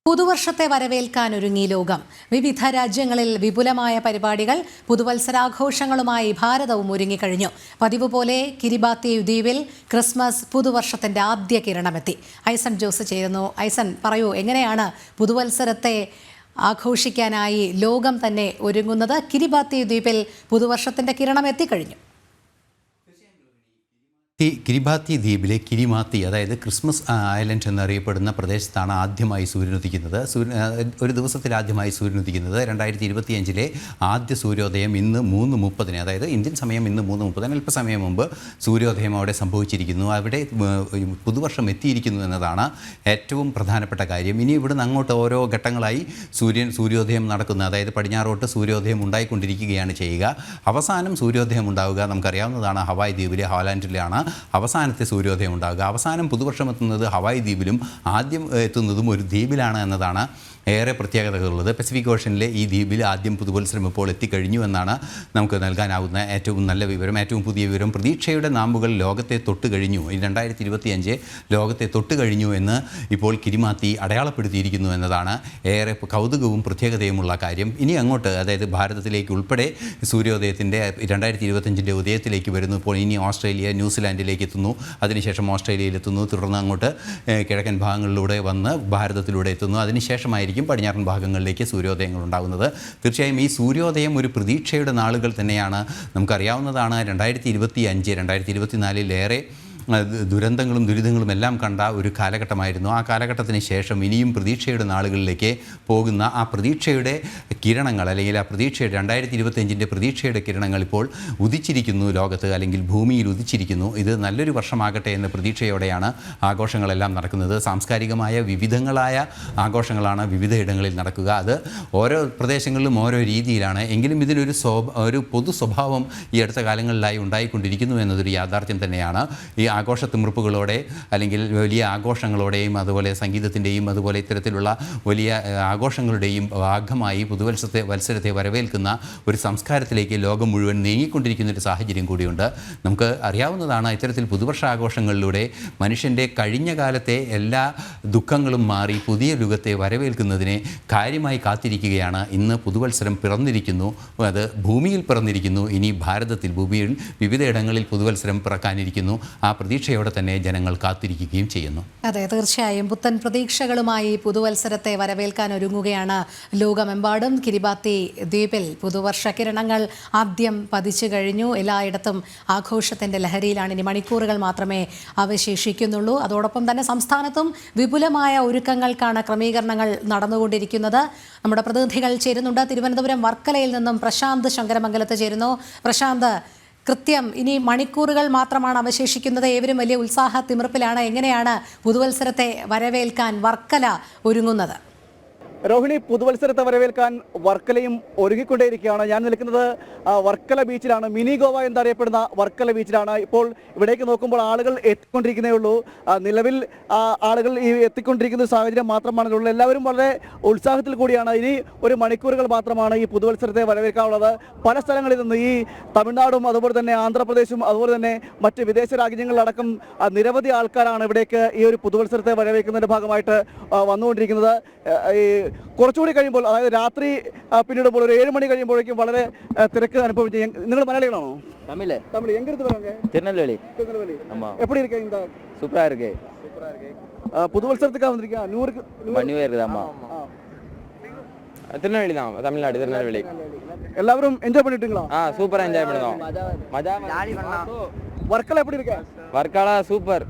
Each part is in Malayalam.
പുതുവർഷത്തെ വരവേൽക്കാനൊരുങ്ങി ലോകം. വിവിധ രാജ്യങ്ങളിൽ വിപുലമായ പരിപാടികൾ, പുതുവത്സരാഘോഷങ്ങളുമായി ഭാരതവും ഒരുങ്ങിക്കഴിഞ്ഞു. പതിവ് പോലെ കിരിബാത്തി ദ്വീപിൽ ക്രിസ്മസ് പുതുവർഷത്തിന്റെ ആദ്യ കിരണമെത്തി. ഐസൺ ജോസ് ചേരുന്നു. ഐസൺ, പറയൂ, എങ്ങനെയാണ് പുതുവത്സരത്തെ ആഘോഷിക്കാനായി ലോകം തന്നെ ഒരുങ്ങുന്നത്? കിരിബാത്തി ദ്വീപിൽ പുതുവർഷത്തിന്റെ കിരണം എത്തിക്കഴിഞ്ഞു. കിരിബാത്തി ദ്വീപിലെ കിരിമാത്തി, അതായത് ക്രിസ്മസ് ഐലൻഡ് എന്നറിയപ്പെടുന്ന പ്രദേശത്താണ് ആദ്യമായി സൂര്യനുദിക്കുന്നത്. ഒരു ദിവസത്തിൽ ആദ്യമായി സൂര്യനുദിക്കുന്നത് 2025 ആദ്യ സൂര്യോദയം ഇന്ന് 3:30, അതായത് ഇന്ത്യൻ സമയം ഇന്ന് 3:30, അല്പസമയം മുമ്പ് സൂര്യോദയം അവിടെ സംഭവിച്ചിരിക്കുന്നു. അവിടെ പുതുവർഷം എത്തിയിരിക്കുന്നു എന്നതാണ് ഏറ്റവും പ്രധാനപ്പെട്ട കാര്യം. ഇനി ഇവിടുന്ന് അങ്ങോട്ട് ഓരോ ഘട്ടങ്ങളായി സൂര്യോദയം നടക്കുന്നത്, അതായത് പടിഞ്ഞാറോട്ട് സൂര്യോദയം ഉണ്ടായിക്കൊണ്ടിരിക്കുകയാണ് ചെയ്യുക. അവസാനം സൂര്യോദയം ഉണ്ടാവുക നമുക്കറിയാവുന്നതാണ്, ഹവായ് ദ്വീപിലെ ഹോലാൻഡിലാണ് അവസാനത്തെ സൂര്യോദയം ഉണ്ടാകുക. അവസാനം പുതുവർഷം എത്തുന്നത് ഹവായ് ദ്വീപിലും ആദ്യം എത്തുന്നതും ഒരു ദ്വീപിലാണ് എന്നതാണ് ഏറെ പ്രത്യേകതകളുള്ളത്. പസഫിക് ഓഷനിലെ ഈ ദ്വീപിൽ ആദ്യം പുതുവത്സരം ഇപ്പോൾ എത്തിക്കഴിഞ്ഞു എന്നാണ് നമുക്ക് നൽകാനാവുന്ന ഏറ്റവും നല്ല വിവരം. ഏറ്റവും പുതിയ വിവരം, പ്രതീക്ഷയുടെ നാമ്പുകൾ ലോകത്തെ തൊട്ട് കഴിഞ്ഞു. 2025 ലോകത്തെ തൊട്ട് കഴിഞ്ഞു എന്ന് ഇപ്പോൾ കിരിമാത്തി അടയാളപ്പെടുത്തിയിരിക്കുന്നു എന്നതാണ് ഏറെ കൗതുകവും പ്രത്യേകതയുമുള്ള കാര്യം. ഇനി അങ്ങോട്ട്, അതായത് ഭാരതത്തിലേക്ക് ഉൾപ്പെടെ സൂര്യോദയത്തിൻ്റെ 2025 ഉദയത്തിലേക്ക് വരുന്നു. ഇപ്പോൾ ഇനി ഓസ്ട്രേലിയ, ന്യൂസിലാൻഡിലേക്ക് എത്തുന്നു, അതിനുശേഷം ഓസ്ട്രേലിയയിലെത്തുന്നു, തുടർന്ന് അങ്ങോട്ട് കിഴക്കൻ ഭാഗങ്ങളിലൂടെ വന്ന് ഭാരതത്തിലൂടെ എത്തുന്നു. അതിനുശേഷമായിരിക്കും പടിഞ്ഞാറൻ ഭാഗങ്ങളിലേക്ക് സൂര്യോദയങ്ങൾ ഉണ്ടാകുന്നത്. തീർച്ചയായും ഈ സൂര്യോദയം ഒരു പ്രതീക്ഷയുടെ നാളുകൾ തന്നെയാണ്. നമുക്കറിയാവുന്നതാണ്, 2025, 2024 ദുരന്തങ്ങളും ദുരിതങ്ങളും എല്ലാം കണ്ട ഒരു കാലഘട്ടമായിരുന്നു. ആ കാലഘട്ടത്തിന് ശേഷം ഇനിയും പ്രതീക്ഷയുടെ നാളുകളിലേക്ക് പോകുന്ന ആ പ്രതീക്ഷയുടെ കിരണങ്ങൾ, അല്ലെങ്കിൽ ആ പ്രതീക്ഷയുടെ 2025 പ്രതീക്ഷയുടെ കിരണങ്ങൾ ഇപ്പോൾ ഉദിച്ചിരിക്കുന്നു ലോകത്ത്, അല്ലെങ്കിൽ ഭൂമിയിൽ ഉദിച്ചിരിക്കുന്നു. ഇത് നല്ലൊരു വർഷമാകട്ടെ എന്ന പ്രതീക്ഷയോടെയാണ് ആഘോഷങ്ങളെല്ലാം നടക്കുന്നത്. സാംസ്കാരികമായ വിവിധങ്ങളായ ആഘോഷങ്ങളാണ് വിവിധ ഇടങ്ങളിൽ നടക്കുക. അത് ഓരോ പ്രദേശങ്ങളിലും ഓരോ രീതിയിലാണ്. എങ്കിലും ഇതിനൊരു ഒരു പൊതു സ്വഭാവം ഈ അടുത്ത കാലങ്ങളിലായി ഉണ്ടായിക്കൊണ്ടിരിക്കുന്നു എന്നതൊരു യാഥാർത്ഥ്യം തന്നെയാണ്. ഈ ആഘോഷത്തിമിർപ്പുകളോടെ, അല്ലെങ്കിൽ വലിയ ആഘോഷങ്ങളോടെയും, അതുപോലെ സംഗീതത്തിൻ്റെയും, അതുപോലെ ഇത്തരത്തിലുള്ള വലിയ ആഘോഷങ്ങളുടെയും ഭാഗമായി പുതുവത്സരത്തെ വരവേൽക്കുന്ന ഒരു സംസ്കാരത്തിലേക്ക് ലോകം മുഴുവൻ നീങ്ങിക്കൊണ്ടിരിക്കുന്ന ഒരു സാഹചര്യം കൂടിയുണ്ട്. നമുക്ക് അറിയാവുന്നതാണ്, ഇത്തരത്തിൽ പുതുവർഷാഘോഷങ്ങളിലൂടെ മനുഷ്യൻ്റെ കഴിഞ്ഞ കാലത്തെ എല്ലാ ദുഃഖങ്ങളും മാറി പുതിയ യുഗത്തെ വരവേൽക്കുന്നതിനെ കാര്യമായി കാത്തിരിക്കുകയാണ്. ഇന്ന് പുതുവത്സരം പിറന്നിരിക്കുന്നു, അത് ഭൂമിയിൽ പിറന്നിരിക്കുന്നു. ഇനി ഭാരതത്തിൽ, ഭൂമിയിൽ വിവിധയിടങ്ങളിൽ പുതുവത്സരം പിറക്കാനിരിക്കുന്നു. ആ പ്രതീക്ഷയോടെ തന്നെ ജനങ്ങൾ കാത്തിരിക്കുകയും ചെയ്യുന്നു. അതെ, തീർച്ചയായും പുത്തൻ പ്രതീക്ഷകളുമായി പുതുവത്സരത്തെ വരവേൽക്കാൻ ഒരുങ്ങുകയാണ് ലോകമെമ്പാടും. കിരിബാത്തി ദ്വീപിൽ പുതുവർഷ കിരണങ്ങൾ ആദ്യം പതിച്ചു കഴിഞ്ഞു. എല്ലായിടത്തും ആഘോഷത്തിൻ്റെ ലഹരിയിലാണ്. ഇനി മണിക്കൂറുകൾ മാത്രമേ അവശേഷിക്കുന്നുള്ളൂ. അതോടൊപ്പം തന്നെ സംസ്ഥാനത്തും വിപുലമായ ഒരുക്കങ്ങൾക്കാണ് ക്രമീകരണങ്ങൾ നടന്നുകൊണ്ടിരിക്കുന്നത്. നമ്മുടെ പ്രതിനിധികൾ ചേരുന്നുണ്ട്. തിരുവനന്തപുരം വർക്കലയിൽ നിന്നും പ്രശാന്ത് ശങ്കരമംഗലത്ത് ചേരുന്നു. പ്രശാന്ത്, കൃത്യം ഇനി മണിക്കൂറുകൾ മാത്രമാണ് അവശേഷിക്കുന്നത്. ഏവരും വലിയ ഉത്സാഹ തിമിർപ്പിലാണ്. എങ്ങനെയാണ് പുതുവത്സരത്തെ വരവേൽക്കാൻ വർക്കല ഒരുങ്ങുന്നത്? രോഹിണി, പുതുവത്സരത്തെ വരവേൽക്കാൻ വർക്കലയും ഒരുങ്ങിക്കൊണ്ടേയിരിക്കുകയാണ്. ഞാൻ നിൽക്കുന്നത് വർക്കല ബീച്ചിലാണ്. മിനി ഗോവ എന്നറിയപ്പെടുന്ന വർക്കല ബീച്ചിലാണ്. ഇപ്പോൾ ഇവിടേക്ക് നോക്കുമ്പോൾ ആളുകൾ എത്തിക്കൊണ്ടിരിക്കുന്നേ ഉള്ളൂ. നിലവിൽ ആളുകൾ ഈ എത്തിക്കൊണ്ടിരിക്കുന്ന സാഹചര്യം മാത്രമാണുള്ളത്. എല്ലാവരും വളരെ ഉത്സാഹത്തിൽ കൂടിയാണ്. ഇനി ഒരു മണിക്കൂറുകൾ മാത്രമാണ് ഈ പുതുവത്സരത്തെ വരവേൽക്കാനുള്ളത്. പല സ്ഥലങ്ങളിൽ നിന്ന്, ഈ തമിഴ്നാടും അതുപോലെ തന്നെ ആന്ധ്രാപ്രദേശും അതുപോലെ തന്നെ മറ്റ് വിദേശ രാജ്യങ്ങളിലടക്കം നിരവധി ആൾക്കാരാണ് ഇവിടേക്ക് ഈ ഒരു പുതുവത്സരത്തെ വരവേൽക്കുന്നതിൻ്റെ ഭാഗമായിട്ട് വന്നുകൊണ്ടിരിക്കുന്നത്. ഈ കുറച്ചുകൂടി കഴിയുമ്പോൾ, അതായത് രാത്രി പിന്നിടുമ്പോൾ ഒരു 7 മണി കഴിയുമ്പോഴേക്കും വളരെ തിരക്ക് അനുഭവിച്ചു. നിങ്ങൾ മലയാളികളാണോ? தமிழ். எங்க இருந்து வராங்க? திருநெல்வேலி. ஆமா. எப்படி இருக்கீங்க? இந்த சூப்பரா இருக்கு. புதுவல்சரத்துக்காக வந்திருக்கீங்க? நியூ இயர் ஆமா. திருநெல்வேலி தான், தமிழ்நாடு, திருநெல்வேலி. எல்லாரும் என்ஜாய் பண்ணிட்டீங்களா? சூப்பரா என்ஜாய் பண்ணோம். மஜா ஜாலி பண்ணோம். வர்க்கலா எப்படி இருக்கு? வர்க்கலா சூப்பர்,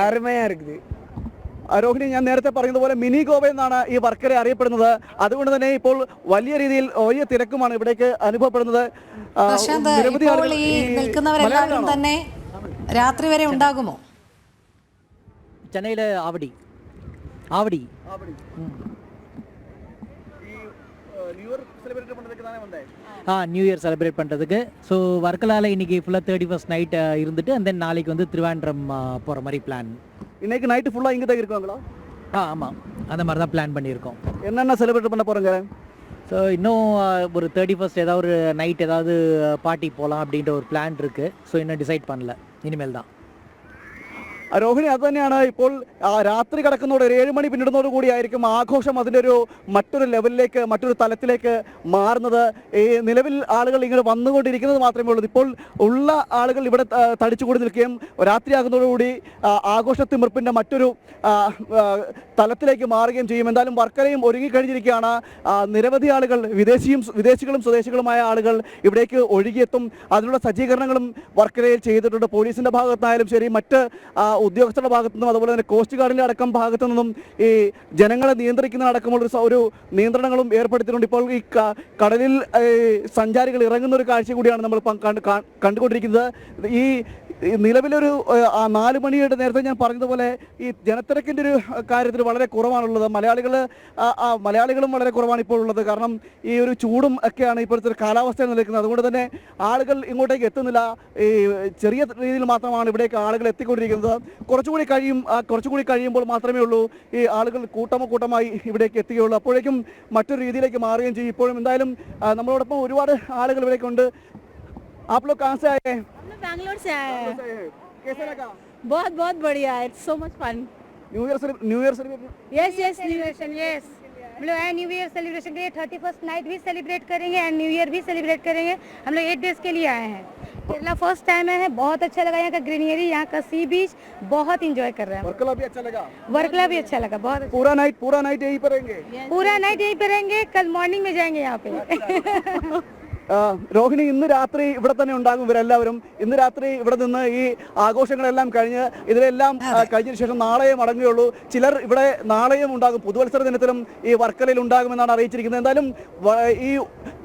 அருமையா இருக்குது. രോഹിണി, ഞാൻ നേരത്തെ പറഞ്ഞതുപോലെ മിനി ഗോവ എന്നാണ് ഈ വർക്കല അറിയപ്പെടുന്നത്. അതുകൊണ്ട് തന്നെ ഇപ്പോൾ വലിയ രീതിയിൽ വലിയ തിരക്കുമാണ് ഇവിടേക്ക് അനുഭവപ്പെടുന്നത്. നിൽക്കുന്നവരെല്ലാവരും തന്നെ രാത്രി വരെ ഉണ്ടാകുമോ? ചെന്നൈയിലെ ആവടി நியூ இயர் செலிப்ரேட் பண்ணுறதுக்கு. ஸோ வர்க்கலாவில் இன்றைக்கி ஃபுல்லாக 31st நைட் இருந்துட்டு அண்ட் தென் நாளைக்கு வந்து திருவாண்டம் போகிற மாதிரி பிளான். இன்னைக்கு நைட்டு ஃபுல்லாக இங்கே தான் இருக்காங்களா? ஆமாம், அந்த மாதிரி தான் பிளான் பண்ணியிருக்கோம். என்னென்ன செலிப்ரேட் பண்ண போகிறோங்க? ஸோ இன்னும் ஒரு 31st ஏதாவது ஒரு நைட் ஏதாவது பார்ட்டி போகலாம் அப்படின்ற ஒரு பிளான் இருக்குது. ஸோ இன்னும் டிசைட் பண்ணல, இனிமேல் தான். രോഹിണി, അത് തന്നെയാണ്. ഇപ്പോൾ രാത്രി കടക്കുന്നതോടെ ഒരു 7 മണി പിന്നിടുന്നതോടു കൂടിയായിരിക്കും ആഘോഷം അതിൻ്റെ ഒരു മറ്റൊരു ലെവലിലേക്ക്, മറ്റൊരു തലത്തിലേക്ക് മാറുന്നത്. ഈ നിലവിൽ ആളുകൾ ഇങ്ങനെ വന്നുകൊണ്ടിരിക്കുന്നത് മാത്രമേ ഉള്ളൂ. ഇപ്പോൾ ഉള്ള ആളുകൾ ഇവിടെ തടിച്ചുകൂടി നിൽക്കുകയും രാത്രിയാകുന്നതോടുകൂടി ആഘോഷത്തിമിർപ്പിൻ്റെ മറ്റൊരു തലത്തിലേക്ക് മാറുകയും ചെയ്യും. എന്തായാലും വർക്കലയും ഒരുങ്ങിക്കഴിഞ്ഞിരിക്കുകയാണ്. നിരവധി ആളുകൾ, വിദേശികളും സ്വദേശികളുമായ ആളുകൾ ഇവിടേക്ക് ഒഴുകിയെത്തും. അതിനുള്ള സജ്ജീകരണങ്ങളും വർക്കലയിൽ ചെയ്തിട്ടുണ്ട്. പോലീസിൻ്റെ ഭാഗത്തായാലും ശരി, മറ്റ് ഉദ്യോഗസ്ഥരുടെ ഭാഗത്തു നിന്നും, അതുപോലെ തന്നെ കോസ്റ്റ് ഗാർഡിൻ്റെ അടക്കം ഭാഗത്തു നിന്നും ഈ ജനങ്ങളെ നിയന്ത്രിക്കുന്നതടക്കമുള്ള ഒരു നിയന്ത്രണങ്ങളും ഏർപ്പെടുത്തിയിട്ടുണ്ട്. ഇപ്പോൾ ഈ കടലിൽ സഞ്ചാരികൾ ഇറങ്ങുന്ന ഒരു കാഴ്ച കൂടിയാണ് നമ്മൾ കണ്ടുകൊണ്ടിരിക്കുന്നത്. ഈ നിലവിലൊരു 4 മണിയുടെ നേരത്തെ ഞാൻ പറഞ്ഞതുപോലെ ഈ ജനത്തിരക്കിൻ്റെ ഒരു കാര്യത്തിൽ വളരെ കുറവാണുള്ളത്. മലയാളികളും വളരെ കുറവാണ് ഇപ്പോൾ ഉള്ളത്. കാരണം ഈ ഒരു ചൂടും ഒക്കെയാണ് ഇപ്പോഴത്തെ ഒരു കാലാവസ്ഥയിൽ നിൽക്കുന്നത്. അതുകൊണ്ട് തന്നെ ആളുകൾ ഇങ്ങോട്ടേക്ക് എത്തുന്നില്ല. ഈ ചെറിയ രീതിയിൽ മാത്രമാണ് ഇവിടേക്ക് ആളുകൾ എത്തിക്കൊണ്ടിരിക്കുന്നത്. കുറച്ചുകൂടി കഴിയുമ്പോൾ മാത്രമേ ഉള്ളൂ ഈ ആളുകൾ കൂട്ടമായി ഇവിടേക്ക് എത്തുകയുള്ളൂ. അപ്പോഴേക്കും മറ്റൊരു രീതിയിലേക്ക് മാറുകയും ചെയ്യും. ഇപ്പോഴും എന്തായാലും നമ്മളോടൊപ്പം ഒരുപാട് ആളുകൾ ഇവിടേക്കുണ്ട്. आप लोग कहाँ से आए हैं? बैंगलोर से आए हैं। कैसा लगा? बहुत बहुत बढ़िया है, so much fun. New year celebration? Yes yes celebration, yes हम लोग आए न्यू ईयर सेलिब्रेशन के लिए। 31st नाइट भी सेलिब्रेट करेंगे एंड न्यू ईयर भी सेलिब्रेट करेंगे। हम लोग 8 डेज के लिए आए हैं। केरला फर्स्ट टाइम है, बहुत अच्छा लगा। यहाँ का ग्रीनरी, यहाँ का सी बीच बहुत इंजॉय कर रहे हैं। वर्कला भी अच्छा लगा? वर्कला भी अच्छा लगा, बहुत अच्छा। पूरा नाइट यहीं पर रहेंगे? पूरा नाइट यहीं पे रहेंगे, कल मॉर्निंग में जाएंगे यहाँ पे। രോഹിണി, ഇന്ന് രാത്രി ഇവിടെ തന്നെ ഉണ്ടാകും ഇവരെല്ലാവരും. ഇന്ന് രാത്രി ഇവിടെ നിന്ന് ഈ ആഘോഷങ്ങളെല്ലാം കഴിഞ്ഞ് ഇതിലെല്ലാം കഴിഞ്ഞതിന് ശേഷം നാളെയേ മടങ്ങുകയുള്ളൂ. ചിലർ ഇവിടെ നാളെയും ഉണ്ടാകും. പുതുവത്സര ദിനത്തിലും ഈ വർക്കലയിൽ ഉണ്ടാകുമെന്നാണ് അറിയിച്ചിരിക്കുന്നത്. എന്തായാലും ഈ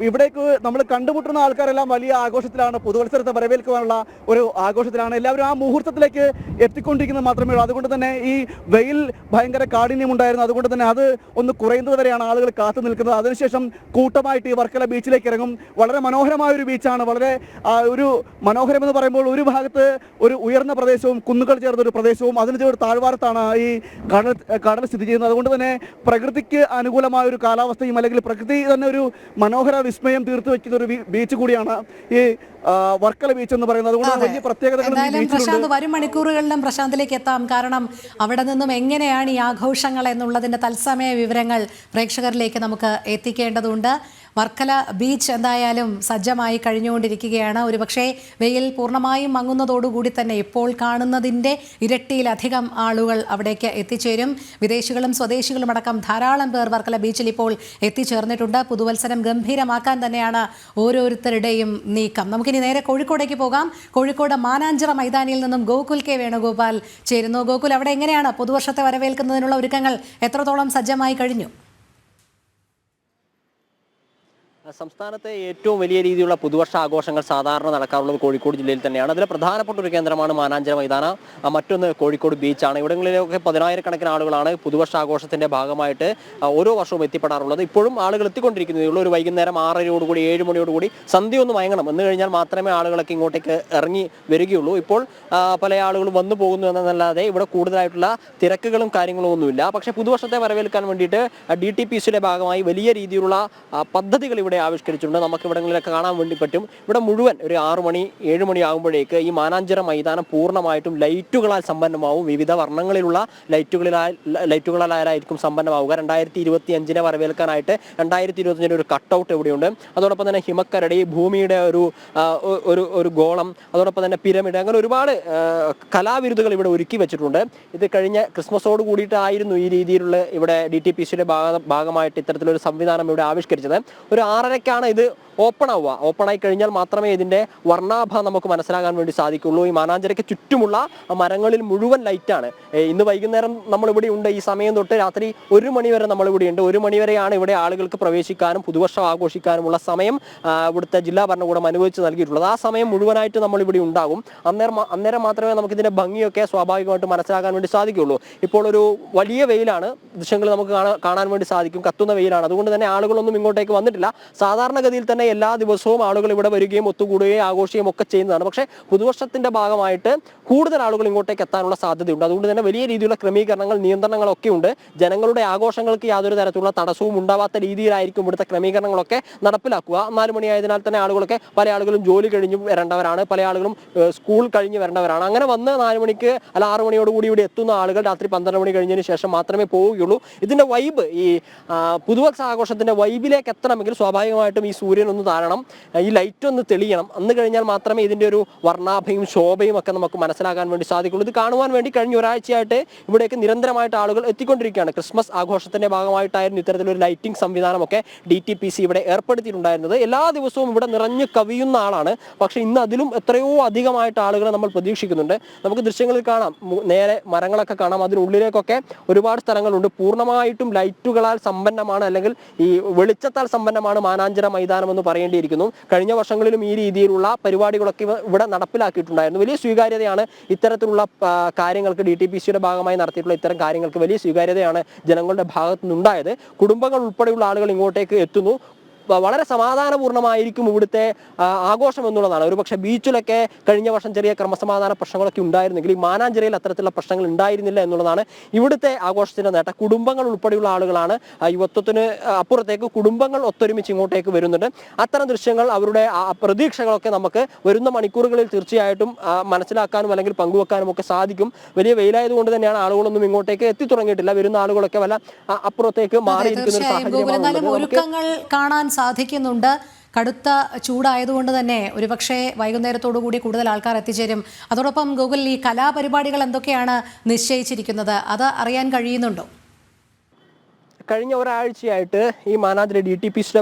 ഇവിടേക്ക് നമ്മൾ കണ്ടുമുട്ടുന്ന ആൾക്കാരെല്ലാം വലിയ ആഘോഷത്തിലാണ്. പുതുവത്സരത്തെ വരവേൽക്കുവാനുള്ള ഒരു ആഘോഷത്തിലാണ്. എല്ലാവരും ആ മുഹൂർത്തത്തിലേക്ക് എത്തിക്കൊണ്ടിരിക്കുന്നത് മാത്രമേ ഉള്ളൂ. അതുകൊണ്ട് തന്നെ ഈ വെയിൽ ഭയങ്കര കാഠിന്യമുണ്ടായിരുന്നു. അതുകൊണ്ട് തന്നെ അത് ഒന്ന് കുറയുന്നത് വരെയാണ് ആളുകൾ കാത്തു നിൽക്കുന്നത്. അതിനുശേഷം കൂട്ടമായിട്ട് ഈ വർക്കല ബീച്ചിലേക്ക് ഇറങ്ങും. വളരെ മനോഹരമായ ഒരു ബീച്ചാണ്. വളരെ ഒരു മനോഹരമെന്ന് പറയുമ്പോൾ ഒരു ഭാഗത്ത് ഒരു ഉയർന്ന പ്രദേശവും കുന്നുകൾ ചേർന്ന ഒരു പ്രദേശവും അതിന് ചേർന്ന് താഴ്വാരത്താണ് ഈ കടൽ സ്ഥിതി ചെയ്യുന്നത്. അതുകൊണ്ട് തന്നെ പ്രകൃതിക്ക് അനുകൂലമായ ഒരു കാലാവസ്ഥയും, അല്ലെങ്കിൽ പ്രകൃതി തന്നെ ഒരു മനോഹര വിസ്മയം തീർത്തു വെക്കുന്ന ഒരു ബീച്ച് കൂടിയാണ് ഈ വർക്കല ബീച്ച് എന്ന് പറയുന്നത്. അതുകൊണ്ട് വലിയ എന്തായാലും പ്രശാന്ത്, പ്രത്യേകത. വരും മണിക്കൂറുകളിലും പ്രശാന്തിലേക്ക് എത്താം. കാരണം അവിടെ നിന്നും എങ്ങനെയാണ് ഈ ആഘോഷങ്ങൾ എന്നുള്ളതിൻ്റെ തത്സമയ വിവരങ്ങൾ പ്രേക്ഷകരിലേക്ക് നമുക്ക് എത്തിക്കേണ്ടതുണ്ട്. വർക്കല ബീച്ച് എന്തായാലും സജ്ജമായി കഴിഞ്ഞുകൊണ്ടിരിക്കുകയാണ്. ഒരുപക്ഷെ വെയിൽ പൂർണ്ണമായും മങ്ങുന്നതോടുകൂടി തന്നെ ഇപ്പോൾ കാണുന്നതിൻ്റെ ഇരട്ടിയിലധികം ആളുകൾ അവിടേക്ക് എത്തിച്ചേരും. വിദേശികളും സ്വദേശികളും അടക്കം ധാരാളം പേർ വർക്കല ബീച്ചിൽ ഇപ്പോൾ എത്തിച്ചേർന്നിട്ടുണ്ട്. പുതുവത്സരം ഗംഭീരമാക്കാൻ തന്നെയാണ് ഓരോരുത്തരുടെയും നീക്കം. നമുക്കിനി നേരെ കോഴിക്കോടേക്ക് പോകാം. കോഴിക്കോട് മാനാഞ്ചിറ മൈതാനിയിൽ നിന്നും ഗോകുൽ കെ വേണുഗോപാൽ ചേരുന്നു. ഗോകുൽ, അവിടെ എങ്ങനെയാണ് പുതുവർഷത്തെ വരവേൽക്കുന്നതിനുള്ള ഒരുക്കങ്ങൾ എത്രത്തോളം സജ്ജമായി കഴിഞ്ഞു? സംസ്ഥാനത്തെ ഏറ്റവും വലിയ രീതിയിലുള്ള പുതുവർഷ ആഘോഷങ്ങൾ സാധാരണ നടക്കാറുള്ളത് കോഴിക്കോട് ജില്ലയിൽ തന്നെയാണ്. അതിൽ പ്രധാനപ്പെട്ട ഒരു കേന്ദ്രമാണ് മാനാഞ്ചിറ മൈതാനം. മറ്റൊന്ന് കോഴിക്കോട് ബീച്ചാണ്. ഇവിടങ്ങളിലൊക്കെ 10,000-കണക്കിന് ആളുകളാണ് പുതുവർഷ ആഘോഷത്തിന്റെ ഭാഗമായിട്ട് ഓരോ വർഷവും എത്തിപ്പെടാറുള്ളത്. ഇപ്പോഴും ആളുകൾ എത്തിക്കൊണ്ടിരിക്കുന്നതേ ഉള്ളൂ. ഒരു വൈകുന്നേരം 6:30 7 മണിയോടുകൂടി സന്ധ്യ ഒന്ന് മയങ്ങണം എന്ന് കഴിഞ്ഞാൽ മാത്രമേ ആളുകളൊക്കെ ഇങ്ങോട്ടേക്ക് ഇറങ്ങി വരികയുള്ളൂ. ഇപ്പോൾ പല ആളുകളും വന്നു പോകുന്നു എന്നല്ലാതെ ഇവിടെ കൂടുതലായിട്ടുള്ള തിരക്കുകളും കാര്യങ്ങളും ഒന്നുമില്ല. പക്ഷേ പുതുവർഷത്തെ വരവേൽക്കാൻ വേണ്ടിയിട്ട് DTPCയുടെ ഭാഗമായി വലിയ രീതിയിലുള്ള പദ്ധതികൾ ഇവിടെ ആവിഷ്കരിച്ചിട്ടുണ്ട്. നമുക്ക് ഇവിടങ്ങളിലൊക്കെ കാണാൻ വേണ്ടി പറ്റും. ഇവിടെ മുഴുവൻ ഒരു 6 മണി 7 മണി ആകുമ്പോഴേക്ക് ഈ മാനാഞ്ചിറ മൈതാനം പൂർണ്ണമായിട്ടും ലൈറ്റുകളാൽ സമ്പന്നമാവും. വിവിധ വർണ്ണങ്ങളിലുള്ള ലൈറ്റുകളാലായിരിക്കും സമ്പന്നമാവുക. 2025 വരവേൽക്കാനായിട്ട് 2025 ഒരു കട്ടൗട്ട് ഇവിടെയുണ്ട്. അതോടൊപ്പം തന്നെ ഹിമക്കരടി, ഭൂമിയുടെ ഒരു ഗോളം, അതോടൊപ്പം തന്നെ പിരമിഡ്, അങ്ങനെ ഒരുപാട് കലാവിരുതുകൾ ഇവിടെ ഒരുക്കി വെച്ചിട്ടുണ്ട്. ഇത് കഴിഞ്ഞ ക്രിസ്മസോട് കൂടിയിട്ടായിരുന്നു ഈ രീതിയിലുള്ള ഇവിടെ DTPCയുടെ ഭാഗമായിട്ട് ഇത്തരത്തിലൊരു സംവിധാനം ഇവിടെ ആവിഷ്കരിച്ചത്. ഒരു 6:30-ക്കാണ് ഇത് ഓപ്പണായി കഴിഞ്ഞാൽ മാത്രമേ ഇതിൻ്റെ വർണ്ണാഭ നമുക്ക് മനസ്സിലാക്കാൻ വേണ്ടി സാധിക്കുള്ളൂ. ഈ മാനാഞ്ചിറയ്ക്ക് ചുറ്റുമുള്ള മരങ്ങളിൽ മുഴുവൻ ലൈറ്റാണ്. ഇന്ന് വൈകുന്നേരം നമ്മളിവിടെ ഉണ്ട്. ഈ സമയം തൊട്ട് രാത്രി 1 മണി വരെ നമ്മളിവിടെ ഉണ്ട്. 1 മണി വരെയാണ് ഇവിടെ ആളുകൾക്ക് പ്രവേശിക്കാനും പുതുവർഷം ആഘോഷിക്കാനുമുള്ള സമയം ഇവിടുത്തെ ജില്ലാ ഭരണകൂടം അനുവദിച്ച് നൽകിയിട്ടുള്ളത്. ആ സമയം മുഴുവനായിട്ട് നമ്മളിവിടെ ഉണ്ടാകും. അന്നേരം മാത്രമേ നമുക്കിതിൻ്റെ ഭംഗിയൊക്കെ സ്വാഭാവികമായിട്ട് മനസ്സിലാക്കാൻ വേണ്ടി സാധിക്കുള്ളൂ. ഇപ്പോൾ ഒരു വലിയ വെയിലാണ്, ദൃശ്യങ്ങൾ നമുക്ക് കാണാൻ വേണ്ടി സാധിക്കും. കത്തുന്ന വെയിലാണ്. അതുകൊണ്ട് തന്നെ ആളുകളൊന്നും ഇങ്ങോട്ടേക്ക് വന്നിട്ടില്ല. സാധാരണഗതിയിൽ തന്നെ തന്നെ എല്ലാ ദിവസവും ആളുകൾ ഇവിടെ വരികയും ഒത്തുകൂടുകയും ആഘോഷിക്കുകയും ഒക്കെ ചെയ്യുന്നതാണ്. പക്ഷേ പുതുവർഷത്തിന്റെ ഭാഗമായിട്ട് കൂടുതൽ ആളുകൾ ഇങ്ങോട്ടേക്ക് എത്താനുള്ള സാധ്യതയുണ്ട്. അതുകൊണ്ട് തന്നെ വലിയ രീതിയിലുള്ള ക്രമീകരണങ്ങൾ, നിയന്ത്രണങ്ങളൊക്കെ ഉണ്ട്. ജനങ്ങളുടെ ആഘോഷങ്ങൾക്ക് യാതൊരു തരത്തിലുള്ള തടസ്സവും ഉണ്ടാവാത്ത രീതിയിലായിരിക്കും ഇവിടുത്തെ ക്രമീകരണങ്ങളൊക്കെ നടപ്പിലാക്കുക. 4 മണിയായതിനാൽ തന്നെ ആളുകളൊക്കെ പല ആളുകളും ജോലി കഴിഞ്ഞ് വരേണ്ടവരാണ്, പല ആളുകളും സ്കൂൾ കഴിഞ്ഞ് വരേണ്ടവരാണ്. അങ്ങനെ വന്ന് 4 മണിക്ക് അല്ല 6 മണിയോടുകൂടി ഇവിടെ എത്തുന്ന ആളുകൾ രാത്രി 12 മണി കഴിഞ്ഞതിന് ശേഷം മാത്രമേ പോവുകയുള്ളൂ. ഇതിന്റെ വൈബ്, ഈ പുതുവത്സര ആഘോഷത്തിന്റെ വൈബിലേക്ക് എത്തണമെങ്കിൽ സ്വാഭാവികമായിട്ടും ഈ സൂര്യൻ ഒന്ന് താഴണം, ഈ ലൈറ്റ് ഒന്ന് തെളിയണം. അന്ന് കഴിഞ്ഞാൽ മാത്രമേ ഇതിന്റെ ഒരു വർണ്ണാഭയും ശോഭയും ഒക്കെ നമുക്ക് മനസ്സിലാക്കാൻ വേണ്ടി സാധിക്കുള്ളൂ. ഇത് കാണുവാൻ വേണ്ടി കഴിഞ്ഞ ഒരാഴ്ചയായിട്ട് ഇവിടേക്ക് നിരന്തരമായിട്ട് ആളുകൾ എത്തിക്കൊണ്ടിരിക്കുകയാണ്. ക്രിസ്മസ് ആഘോഷത്തിന്റെ ഭാഗമായിട്ടായിരുന്നു ഇത്തരത്തിലൊരു ലൈറ്റിംഗ് സംവിധാനമൊക്കെ DTPC ഇവിടെ ഏർപ്പെടുത്തിയിട്ടുണ്ടായിരുന്നത്. എല്ലാ ദിവസവും ഇവിടെ നിറഞ്ഞു കവിയുന്ന ആളാണ്. പക്ഷെ ഇന്ന് അതിലും എത്രയോ അധികമായിട്ട് ആളുകളെ നമ്മൾ പ്രതീക്ഷിക്കുന്നുണ്ട്. നമുക്ക് ദൃശ്യങ്ങളിൽ കാണാം, നേരെ മരങ്ങളൊക്കെ കാണാം, അതിനുള്ളിലേക്കൊക്കെ ഒരുപാട് സ്ഥലങ്ങളുണ്ട്. പൂർണ്ണമായിട്ടും ലൈറ്റുകളാൽ സമ്പന്നമാണ്, അല്ലെങ്കിൽ ഈ വെളിച്ചത്താൽ സമ്പന്നമാണ് മാനാഞ്ചിറ മൈതാനം എന്ന് പറയേണ്ടിയിരിക്കുന്നു. കഴിഞ്ഞ വർഷങ്ങളിലും ഈ രീതിയിലുള്ള പരിപാടികളൊക്കെ ഇവിടെ നടപ്പിലാക്കിയിട്ടുണ്ടായിരുന്നു. വലിയ സ്വീകാര്യതയാണ് ഇത്തരത്തിലുള്ള കാര്യങ്ങൾക്ക്, DTPCയുടെ ഭാഗമായി നടത്തിയിട്ടുള്ള ഇത്തരം കാര്യങ്ങൾക്ക് വലിയ സ്വീകാര്യതയാണ് ജനങ്ങളുടെ ഭാഗത്തു നിന്നുണ്ടായത്. കുടുംബങ്ങൾ ഉൾപ്പെടെയുള്ള ആളുകൾ ഇങ്ങോട്ടേക്ക് എത്തുന്നു. വളരെ സമാധാനപൂർണ്ണമായിരിക്കും ഇവിടുത്തെ ആഘോഷം എന്നുള്ളതാണ്. ഒരുപക്ഷെ ബീച്ചിലൊക്കെ കഴിഞ്ഞ വർഷം ചെറിയ ക്രമസമാധാന പ്രശ്നങ്ങളൊക്കെ ഉണ്ടായിരുന്നെങ്കിൽ ഈ മാനാഞ്ചിറയിൽ അത്തരത്തിലുള്ള പ്രശ്നങ്ങൾ ഉണ്ടായിരുന്നില്ല എന്നുള്ളതാണ് ഇവിടുത്തെ ആഘോഷത്തിന്റെ നേട്ടം. കുടുംബങ്ങൾ ഉൾപ്പെടെയുള്ള ആളുകളാണ്, യുവത്വത്തിന് അപ്പുറത്തേക്ക് കുടുംബങ്ങൾ ഒത്തൊരുമിച്ച് ഇങ്ങോട്ടേക്ക് വരുന്നുണ്ട്. അത്തരം ദൃശ്യങ്ങൾ, അവരുടെ പ്രതീക്ഷകളൊക്കെ നമുക്ക് വരുന്ന മണിക്കൂറുകളിൽ തീർച്ചയായിട്ടും മനസ്സിലാക്കാനും അല്ലെങ്കിൽ പങ്കുവെക്കാനും ഒക്കെ സാധിക്കും. വലിയ വെയിലായതുകൊണ്ട് തന്നെയാണ് ആളുകളൊന്നും ഇങ്ങോട്ടേക്ക് എത്തി തുടങ്ങിയിട്ടില്ല. വരുന്ന ആളുകളൊക്കെ വല്ല അപ്പുറത്തേക്ക് മാറിയിരിക്കുന്ന ഒരു സാഹചര്യമാണ് കാണാൻ സാധിക്കുന്നുണ്ട്. കടുത്ത ചൂടായതുകൊണ്ട് തന്നെ ഒരുപക്ഷെ വൈകുന്നേരത്തോടു കൂടി കൂടുതൽ ആൾക്കാർ എത്തിച്ചേരും. അതോടൊപ്പം ഗൂഗിൾ ഈ കലാപരിപാടികൾ എന്തൊക്കെയാണ് നിശ്ചയിച്ചിരിക്കുന്നത്, അത് അറിയാൻ കഴിയുന്നുണ്ടോ? കഴിഞ്ഞ ഒരാഴ്ചയായിട്ട് ഈ മാനാഞ്ചിറ DTPCയുടെ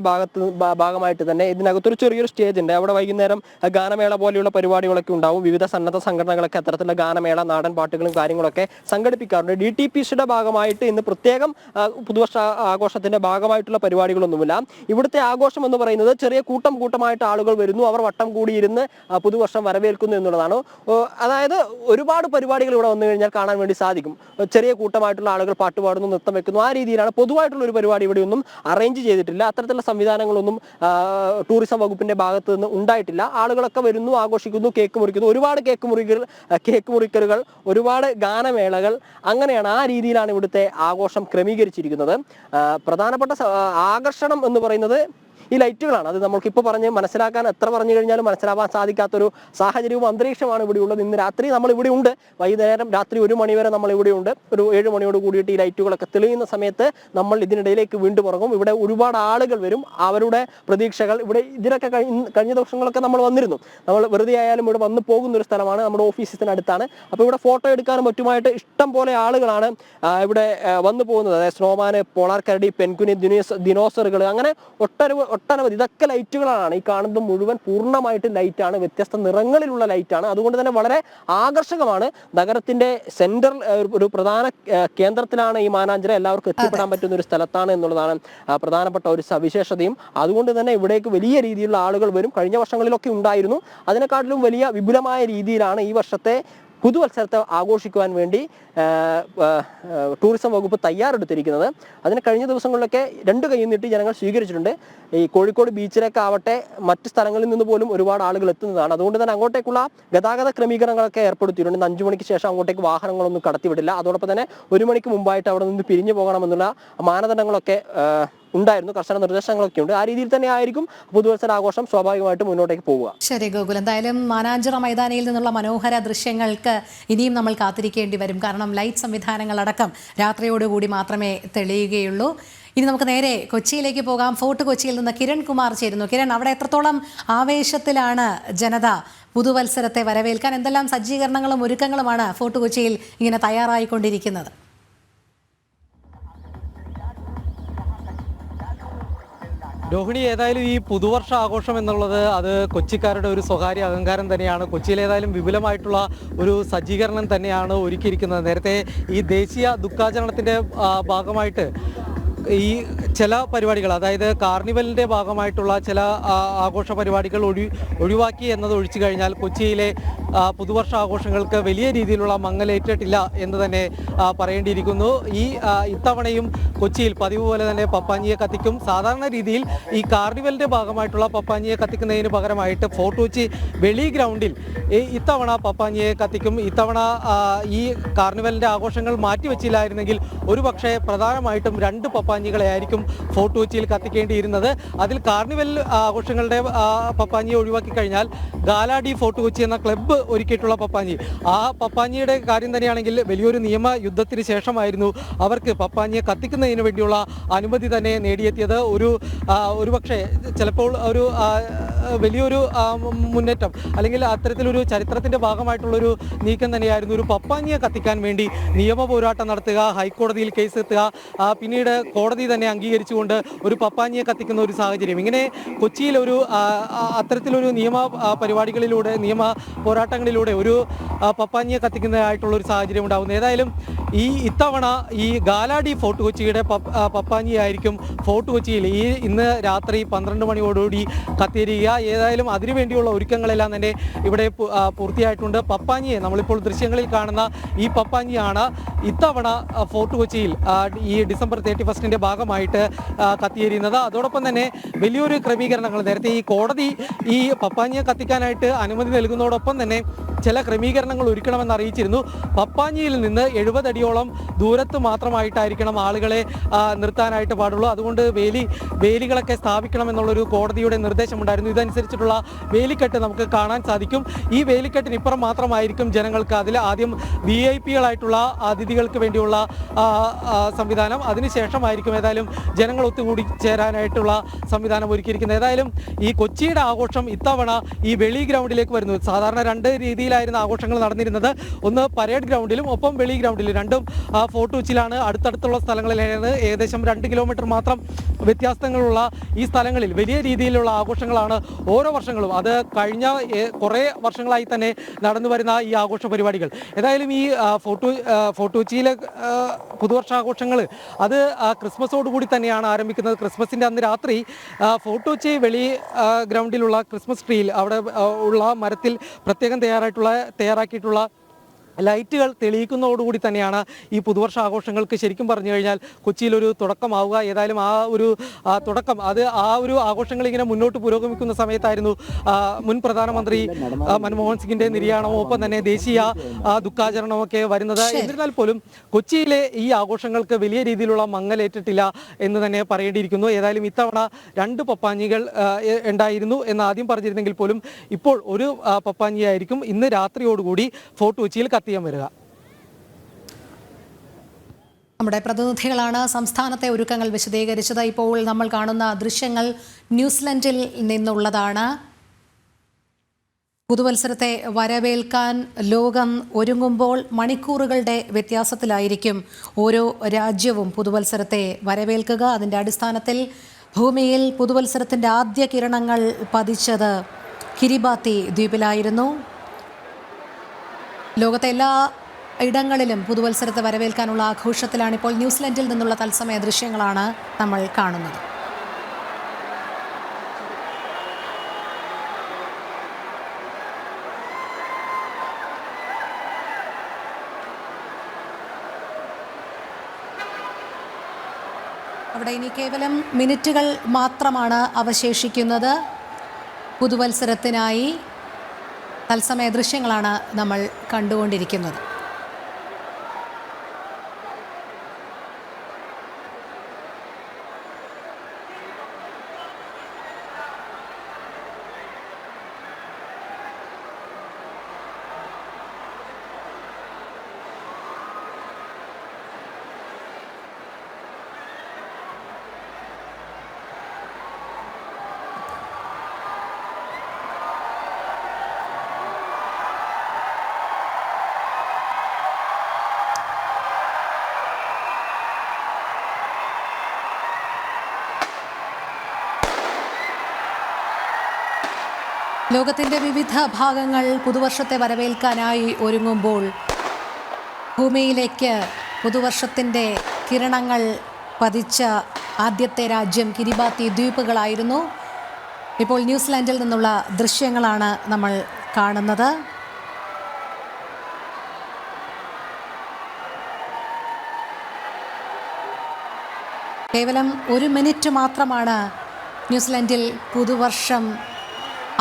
ഭാഗമായിട്ട് തന്നെ ഇതിനകത്തൊരു ചെറിയൊരു സ്റ്റേജ് ഉണ്ട്. അവിടെ വൈകുന്നേരം ഗാനമേള പോലെയുള്ള പരിപാടികളൊക്കെ ഉണ്ടാവും. വിവിധ സന്നദ്ധ സംഘടനകളൊക്കെ അത്തരത്തിലുള്ള ഗാനമേള, നാടൻ പാട്ടുകളും കാര്യങ്ങളൊക്കെ സംഘടിപ്പിക്കാറുണ്ട്. DTPCയുടെ ഭാഗമായിട്ട് ഇന്ന് പ്രത്യേകം പുതുവർഷ ആഘോഷത്തിന്റെ ഭാഗമായിട്ടുള്ള പരിപാടികളൊന്നുമില്ല. ഇവിടുത്തെ ആഘോഷം എന്ന് പറയുന്നത് ചെറിയ കൂട്ടമായിട്ട് ആളുകൾ വരുന്നു, അവർ വട്ടം കൂടിയിരുന്ന് പുതുവർഷം വരവേൽക്കുന്നു എന്നുള്ളതാണ്. അതായത് ഒരുപാട് പരിപാടികൾ ഇവിടെ വന്നു കഴിഞ്ഞാൽ കാണാൻ വേണ്ടി സാധിക്കും. ചെറിയ കൂട്ടമായിട്ടുള്ള ആളുകൾ പാട്ടുപാടുന്നു, നൃത്തം വെക്കുന്നു. ആ രീതിയിലാണ്. പൊതുവായിട്ടുള്ള ഒരു പരിപാടി ഇവിടെയൊന്നും അറേഞ്ച് ചെയ്തിട്ടില്ല. അത്തരത്തിലുള്ള സംവിധാനങ്ങളൊന്നും ടൂറിസം വകുപ്പിന്റെ ഭാഗത്ത് നിന്ന് ഉണ്ടായിട്ടില്ല. ആളുകളൊക്കെ വരുന്നു, ആഘോഷിക്കുന്നു, കേക്ക് മുറിക്കുന്നു. ഒരുപാട് കേക്ക് മുറിക്കലുകൾ, ഒരുപാട് ഗാനമേളകൾ, അങ്ങനെയാണ്, ആ രീതിയിലാണ് ഇവിടുത്തെ ആഘോഷം ക്രമീകരിച്ചിരിക്കുന്നത്. പ്രധാനപ്പെട്ട ആകർഷണം എന്ന് പറയുന്നത് ഈ ലൈറ്റുകളാണ്. അത് നമ്മൾക്കിപ്പോൾ പറഞ്ഞ് മനസ്സിലാക്കാൻ, എത്ര പറഞ്ഞു കഴിഞ്ഞാലും മനസ്സിലാവാൻ സാധിക്കാത്തൊരു സാഹചര്യവും അന്തരീക്ഷമാണ് ഇവിടെ ഉള്ളത്. ഇന്ന് രാത്രി നമ്മൾ ഇവിടെ ഉണ്ട്, വൈകുന്നേരം രാത്രി 1 മണി വരെ നമ്മൾ ഇവിടെ ഉണ്ട്. ഒരു 7 മണിയോട് കൂടിയിട്ട് ഈ ലൈറ്റുകളൊക്കെ തെളിയുന്ന സമയത്ത് നമ്മൾ ഇതിനിടയിലേക്ക് വീണ്ടും ഇറങ്ങും. ഇവിടെ ഒരുപാട് ആളുകൾ വരും, അവരുടെ പ്രതീക്ഷകൾ. ഇവിടെ ഇതിനൊക്കെ കഴിഞ്ഞ ദിവസങ്ങളൊക്കെ നമ്മൾ വന്നിരുന്നു. നമ്മൾ വെറുതെ ആയാലും ഇവിടെ വന്ന് പോകുന്ന ഒരു സ്ഥലമാണ്, നമ്മുടെ ഓഫീസിനടുത്താണ്. അപ്പോൾ ഇവിടെ ഫോട്ടോ എടുക്കാനും മറ്റുമായിട്ട് ഇഷ്ടം പോലെ ആളുകളാണ് ഇവിടെ വന്നു പോകുന്നത്. അതായത് സ്നോമാന്, പോളാർ കരടി, പെൻകുനി, ദിനോസറുകൾ, അങ്ങനെ ഒട്ടനവധി. ഇതൊക്കെ ലൈറ്റുകളാണ്. ഈ കാണുന്നത് മുഴുവൻ പൂർണ്ണമായിട്ട് ലൈറ്റാണ്, വ്യത്യസ്ത നിറങ്ങളിലുള്ള ലൈറ്റാണ്. അതുകൊണ്ട് തന്നെ വളരെ ആകർഷകമാണ്. നഗരത്തിന്റെ സെന്റർ, ഒരു പ്രധാന കേന്ദ്രത്തിലാണ് ഈ മാനാഞ്ചിറ. എല്ലാവർക്കും എത്തിപ്പെടാൻ പറ്റുന്ന ഒരു സ്ഥലത്താണ് എന്നുള്ളതാണ് പ്രധാനപ്പെട്ട ഒരു സവിശേഷതയും. അതുകൊണ്ട് തന്നെ ഇവിടേക്ക് വലിയ രീതിയിലുള്ള ആളുകൾ വരും. കഴിഞ്ഞ വർഷങ്ങളിലൊക്കെ ഉണ്ടായിരുന്നു. അതിനെക്കാട്ടിലും വലിയ വിപുലമായ രീതിയിലാണ് ഈ വർഷത്തെ പുതുവത്സരത്തെ ആഘോഷിക്കുവാൻ വേണ്ടി ടൂറിസം വകുപ്പ് തയ്യാറെടുത്തിരിക്കുന്നത്. അതിന് കഴിഞ്ഞ ദിവസങ്ങളിലൊക്കെ 2 കൈ നീട്ടി ജനങ്ങൾ സ്വീകരിച്ചിട്ടുണ്ട്. ഈ കോഴിക്കോട് ബീച്ചിലേക്കാവട്ടെ മറ്റ് സ്ഥലങ്ങളിൽ നിന്ന് പോലും ഒരുപാട് ആളുകൾ എത്തുന്നതാണ്. അതുകൊണ്ട് തന്നെ അങ്ങോട്ടേക്കുള്ള ഗതാഗത ക്രമീകരണങ്ങളൊക്കെ ഏർപ്പെടുത്തിയിട്ടുണ്ട്. 5 മണിക്ക് ശേഷം അങ്ങോട്ടേക്ക് വാഹനങ്ങളൊന്നും കടത്തിവിടില്ല. അതോടൊപ്പം തന്നെ 1 മണിക്ക് മുമ്പായിട്ട് അവിടെ നിന്ന് പിരിഞ്ഞു പോകണമെന്നുള്ള മാനദണ്ഡങ്ങളൊക്കെ ഉണ്ടായിരുന്നു, കർശന നിർദ്ദേശങ്ങളൊക്കെ ഉണ്ട്. ആ രീതിയിൽ തന്നെ ആയിരിക്കും പുതുവത്സര ആഘോഷം സ്വാഭാവികമായിട്ട് മുന്നോട്ടേക്ക് പോവുക. ശരി ഗോകുൽ, എന്തായാലും മാനാഞ്ചിറ മൈതാനിയിൽ നിന്നുള്ള മനോഹര ദൃശ്യങ്ങൾക്ക് ഇനിയും നമ്മൾ കാത്തിരിക്കേണ്ടി വരും. കാരണം ലൈറ്റ് സംവിധാനങ്ങളടക്കം രാത്രിയോടുകൂടി മാത്രമേ തെളിയുകയുള്ളൂ. ഇനി നമുക്ക് നേരെ കൊച്ചിയിലേക്ക് പോകാം. ഫോർട്ട് കൊച്ചിയിൽ നിന്ന് കിരൺ കുമാർ ചേരുന്നു. കിരൺ, അവിടെ എത്രത്തോളം ആവേശത്തിലാണ് ജനത പുതുവത്സരത്തെ വരവേൽക്കാൻ? എന്തെല്ലാം സജ്ജീകരണങ്ങളും ഒരുക്കങ്ങളുമാണ് ഫോർട്ട് കൊച്ചിയിൽ ഇങ്ങനെ തയ്യാറായിക്കൊണ്ടിരിക്കുന്നത്? രോഹിണി, ഏതായാലും ഈ പുതുവർഷ ആഘോഷം എന്നുള്ളത് അത് കൊച്ചിക്കാരുടെ ഒരു സ്വകാര്യ അഹങ്കാരം തന്നെയാണ്. കൊച്ചിയിൽ ഏതായാലും വിപുലമായിട്ടുള്ള ഒരു സജ്ജീകരണം തന്നെയാണ് ഒരുക്കിയിരിക്കുന്നത്. നേരത്തെ ഈ ദേശീയ ദുഃഖാചരണത്തിൻ്റെ ഭാഗമായിട്ട് ഈ ചില പരിപാടികൾ, അതായത് കാർണിവലിൻ്റെ ഭാഗമായിട്ടുള്ള ചില ആഘോഷ പരിപാടികൾ ഒഴിവാക്കി എന്നത് ഒഴിച്ചു കഴിഞ്ഞാൽ കൊച്ചിയിലെ പുതുവർഷ ആഘോഷങ്ങൾക്ക് വലിയ രീതിയിലുള്ള മങ്ങലേറ്റിട്ടില്ല എന്ന് തന്നെ പറയേണ്ടിയിരിക്കുന്നു. ഇത്തവണയും കൊച്ചിയിൽ പതിവ് പോലെ തന്നെ പപ്പാഞ്ഞിയെ കത്തിക്കും. സാധാരണ രീതിയിൽ ഈ കാർണിവലിൻ്റെ ഭാഗമായിട്ടുള്ള പപ്പാഞ്ഞിയെ കത്തിക്കുന്നതിന് പകരമായിട്ട് ഫോർട്ട് കൊച്ചി വെളി ഗ്രൗണ്ടിൽ ഇത്തവണ പപ്പാഞ്ഞിയെ കത്തിക്കും. ഇത്തവണ ഈ കാർണിവലിൻ്റെ ആഘോഷങ്ങൾ മാറ്റിവെച്ചില്ലായിരുന്നെങ്കിൽ ഒരുപക്ഷെ പ്രധാനമായിട്ടും 2 പപ്പാഞ്ഞികളെ ആയിരിക്കും ഫോർട്ട് കൊച്ചിയിൽ കത്തിക്കേണ്ടിയിരുന്നത്. അതിൽ കാർണിവൽ ആഘോഷങ്ങളുടെ പപ്പാഞ്ഞിയെ ഒഴിവാക്കി കഴിഞ്ഞാൽ ഗാലാഡി ഫോർട്ട് കൊച്ചി എന്ന ക്ലബ്ബ് ഒരുക്കിയിട്ടുള്ള പപ്പാഞ്ഞി, ആ പപ്പാഞ്ഞിയുടെ കാര്യം തന്നെയാണെങ്കിൽ വലിയൊരു നിയമ യുദ്ധത്തിന് ശേഷമായിരുന്നു അവർക്ക് പപ്പാഞ്ഞിയെ കത്തിക്കുന്നതിന് വേണ്ടിയുള്ള അനുമതി തന്നെ നേടിയെത്തിയത്. ഒരുപക്ഷെ ചിലപ്പോൾ ഒരു വലിയൊരു മുന്നേറ്റം അല്ലെങ്കിൽ അത്തരത്തിലൊരു ചരിത്രത്തിൻ്റെ ഭാഗമായിട്ടുള്ളൊരു നീക്കം തന്നെയായിരുന്നു ഒരു പപ്പാഞ്ഞിയെ കത്തിക്കാൻ വേണ്ടി നിയമ പോരാട്ടം നടത്തുക, ഹൈക്കോടതിയിൽ കേസ് എത്തുക, പിന്നീട് കോടതി തന്നെ അംഗീകരിച്ചുകൊണ്ട് ഒരു പപ്പാഞ്ഞിയെ കത്തിക്കുന്ന ഒരു സാഹചര്യം. ഇങ്ങനെ കൊച്ചിയിൽ അത്തരത്തിലൊരു നിയമ പരിപാടികളിലൂടെ, നിയമ പോരാട്ടങ്ങളിലൂടെ ഒരു പപ്പാഞ്ഞിയെ കത്തിക്കുന്നതായിട്ടുള്ളൊരു സാഹചര്യം ഉണ്ടാകുന്നു. ഏതായാലും ഇത്തവണ ഈ ഗാലാഡി ഫോർട്ട് കൊച്ചിയുടെ പപ്പാഞ്ഞിയായിരിക്കും ഫോർട്ട് കൊച്ചിയിൽ ഇന്ന് രാത്രി 12 മണിയോടുകൂടി കത്തിയിരിക്കുക. ഏതായാലും അതിനുവേണ്ടിയുള്ള ഒരുക്കങ്ങളെല്ലാം തന്നെ ഇവിടെ പൂർത്തിയായിട്ടുണ്ട്. പപ്പാഞ്ഞിയെ നമ്മളിപ്പോൾ ദൃശ്യങ്ങളിൽ കാണുന്ന ഈ പപ്പാഞ്ഞിയാണ് ഇത്തവണ ഫോർട്ട് കൊച്ചിയിൽ ഈ ഡിസംബർ 31 ഭാഗമായിട്ട് കത്തിയെരിയുന്നത്. അതോടൊപ്പം തന്നെ വലിയൊരു ക്രമീകരണങ്ങൾ നേരത്തെ ഈ കോടതി ഈ പപ്പാഞ്ഞിയെ കത്തിക്കാനായിട്ട് അനുമതി നൽകുന്നതോടൊപ്പം തന്നെ ചില ക്രമീകരണങ്ങൾ ഒരുക്കണമെന്ന് അറിയിച്ചിരുന്നു. പപ്പാഞ്ഞിയിൽ നിന്ന് 70 അടിയോളം ദൂരത്ത് മാത്രമായിട്ടായിരിക്കണം ആളുകളെ നിർത്താനായിട്ട് പാടുള്ളൂ. അതുകൊണ്ട് വേലികളൊക്കെ സ്ഥാപിക്കണമെന്നുള്ളൊരു കോടതിയുടെ നിർദ്ദേശമുണ്ടായിരുന്നു. ഇതനുസരിച്ചിട്ടുള്ള വേലിക്കെട്ട് നമുക്ക് കാണാൻ സാധിക്കും. ഈ വേലിക്കെട്ടിനിപ്പുറം മാത്രമായിരിക്കും ജനങ്ങൾക്ക് അതിൽ ആദ്യം VIP-കളായിട്ടുള്ള അതിഥികൾക്ക് വേണ്ടിയുള്ള സംവിധാനം, അതിനുശേഷമായിരിക്കും ഏതായാലും ജനങ്ങൾ ഒത്തുകൂടി ചേരാനായിട്ടുള്ള സംവിധാനം ഒരുക്കിയിരിക്കുന്നത്. ഏതായാലും ഈ കൊച്ചിയുടെ ആഘോഷം ഇത്തവണ ഈ വെളി ഗ്രൗണ്ടിലേക്ക് വരുന്നു. സാധാരണ 2 രീതിയിലായിരുന്നു ആഘോഷങ്ങൾ നടന്നിരുന്നത്. ഒന്ന് പരേഡ് ഗ്രൗണ്ടിലും ഒപ്പം വെളി ഗ്രൗണ്ടിലും. രണ്ടും ഫോർട്ട് കൊച്ചിയിലാണ്, അടുത്തടുത്തുള്ള സ്ഥലങ്ങളിലാണ്. ഏകദേശം 2 കിലോമീറ്റർ മാത്രം വ്യത്യാസങ്ങളുള്ള ഈ സ്ഥലങ്ങളിൽ വലിയ രീതിയിലുള്ള ആഘോഷങ്ങളാണ് ഓരോ വർഷങ്ങളും. അത് കഴിഞ്ഞ കുറേ വർഷങ്ങളായി തന്നെ നടന്നു വരുന്ന ഈ ആഘോഷ പരിപാടികൾ. ഏതായാലും ഈ ഫോർട്ട് കൊച്ചിയിലെ പുതുവർഷാഘോഷങ്ങൾ അത് ക്രിസ്മസോടുകൂടി തന്നെയാണ് ആരംഭിക്കുന്നത്. ക്രിസ്മസിൻ്റെ അന്ന് രാത്രി ഫോർട്ട് കൊച്ചി വെളി ഗ്രൗണ്ടിലുള്ള ക്രിസ്മസ് ട്രീയിൽ അവിടെ ഉള്ള മരത്തിൽ പ്രത്യേകം തയ്യാറാക്കിയിട്ടുള്ള ലൈറ്റുകൾ തെളിയിക്കുന്നതോടുകൂടി തന്നെയാണ് ഈ പുതുവർഷ ആഘോഷങ്ങൾക്ക് ശരിക്കും പറഞ്ഞു കഴിഞ്ഞാൽ കൊച്ചിയിലൊരു തുടക്കമാവുക. ഏതായാലും തുടക്കം ആ ഒരു ആഘോഷങ്ങൾ ഇങ്ങനെ മുന്നോട്ട് പുരോഗമിക്കുന്ന സമയത്തായിരുന്നു മുൻ പ്രധാനമന്ത്രി മൻമോഹൻ സിംഗിൻ്റെ നിര്യാണവും ഒപ്പം തന്നെ ദേശീയ ദുഃഖാചരണമൊക്കെ വരുന്നത്. എന്നിരുന്നാൽ പോലും കൊച്ചിയിലെ ഈ ആഘോഷങ്ങൾക്ക് വലിയ രീതിയിലുള്ള മങ്ങലേറ്റിട്ടില്ല എന്ന് തന്നെ പറയേണ്ടിയിരിക്കുന്നു. ഏതായാലും ഇത്തവണ 2 പപ്പാഞ്ഞികൾ ഉണ്ടായിരുന്നു എന്ന് ആദ്യം പറഞ്ഞിരുന്നെങ്കിൽ പോലും ഇപ്പോൾ ഒരു പപ്പാഞ്ഞിയായിരിക്കും ഇന്ന് രാത്രിയോടുകൂടി ഫോർട്ട് കൊച്ചിയിൽ കത്തിയാൻ വരിക. നമ്മുടെ പ്രതിനിധികളാണ് സംസ്ഥാനത്തെ ഒരുക്കങ്ങൾ വിശദീകരിച്ചത്. ഇപ്പോൾ നമ്മൾ കാണുന്ന ദൃശ്യങ്ങൾ ന്യൂസിലൻഡിൽ നിന്നുള്ളതാണ്. പുതുവത്സരത്തെ വരവേൽക്കാൻ ലോകം ഒരുങ്ങുമ്പോൾ മണിക്കൂറുകളുടെ വ്യത്യാസത്തിലായിരിക്കും ഓരോ രാജ്യവും പുതുവത്സരത്തെ വരവേൽക്കുക. അതിൻ്റെ അടിസ്ഥാനത്തിൽ ഭൂമിയിൽ പുതുവത്സരത്തിൻ്റെ ആദ്യ കിരണങ്ങൾ പതിച്ചത് കിരിബാത്തി ദ്വീപിലായിരുന്നു. ലോകത്തെ എല്ലാ ഇടങ്ങളിലും പുതുവത്സരത്തെ വരവേൽക്കാനുള്ള ആഘോഷത്തിലാണിപ്പോൾ. ന്യൂസിലൻഡിൽ നിന്നുള്ള തത്സമയ ദൃശ്യങ്ങളാണ് നമ്മൾ കാണുന്നത്. അവിടെ ഇനി കേവലം മിനിറ്റുകൾ മാത്രമാണ് അവശേഷിക്കുന്നത്. പുതുവത്സരത്തിനായി തത്സമയ ദൃശ്യങ്ങളാണ് നമ്മൾ കണ്ടുകൊണ്ടിരിക്കുന്നത്. ലോകത്തിൻ്റെ വിവിധ ഭാഗങ്ങൾ പുതുവർഷത്തെ വരവേൽക്കാനായി ഒരുങ്ങുമ്പോൾ ഭൂമിയിലേക്ക് പുതുവർഷത്തിൻ്റെ കിരണങ്ങൾ പതിച്ച ആദ്യത്തെ രാജ്യം കിരിബാത്തി ദ്വീപുകളായിരുന്നു. ഇപ്പോൾ ന്യൂസിലാൻഡിൽ നിന്നുള്ള ദൃശ്യങ്ങളാണ് നമ്മൾ കാണുന്നത്. കേവലം 1 മിനിറ്റ് മാത്രമാണ് ന്യൂസിലാൻഡിൽ പുതുവർഷം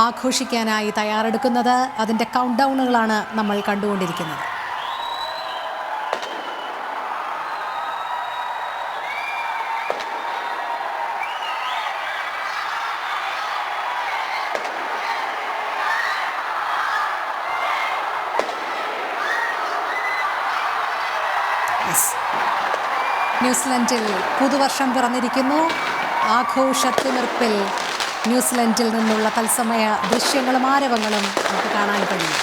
ആഘോഷിക്കാനായി തയ്യാറെടുക്കുന്നത്. അതിൻ്റെ കൗണ്ട് ഡൗണുകളാണ് നമ്മൾ കണ്ടുകൊണ്ടിരിക്കുന്നത്. ന്യൂസിലൻഡിൽ പുതുവർഷം പിറന്നിരിക്കുന്നു. ആഘോഷത്തിമിർപ്പിൽ ന്യൂസിലൻഡിൽ നിന്നുള്ള തത്സമയ ദൃശ്യങ്ങളും ആരവങ്ങളും നമുക്ക് കാണാൻ കഴിയും.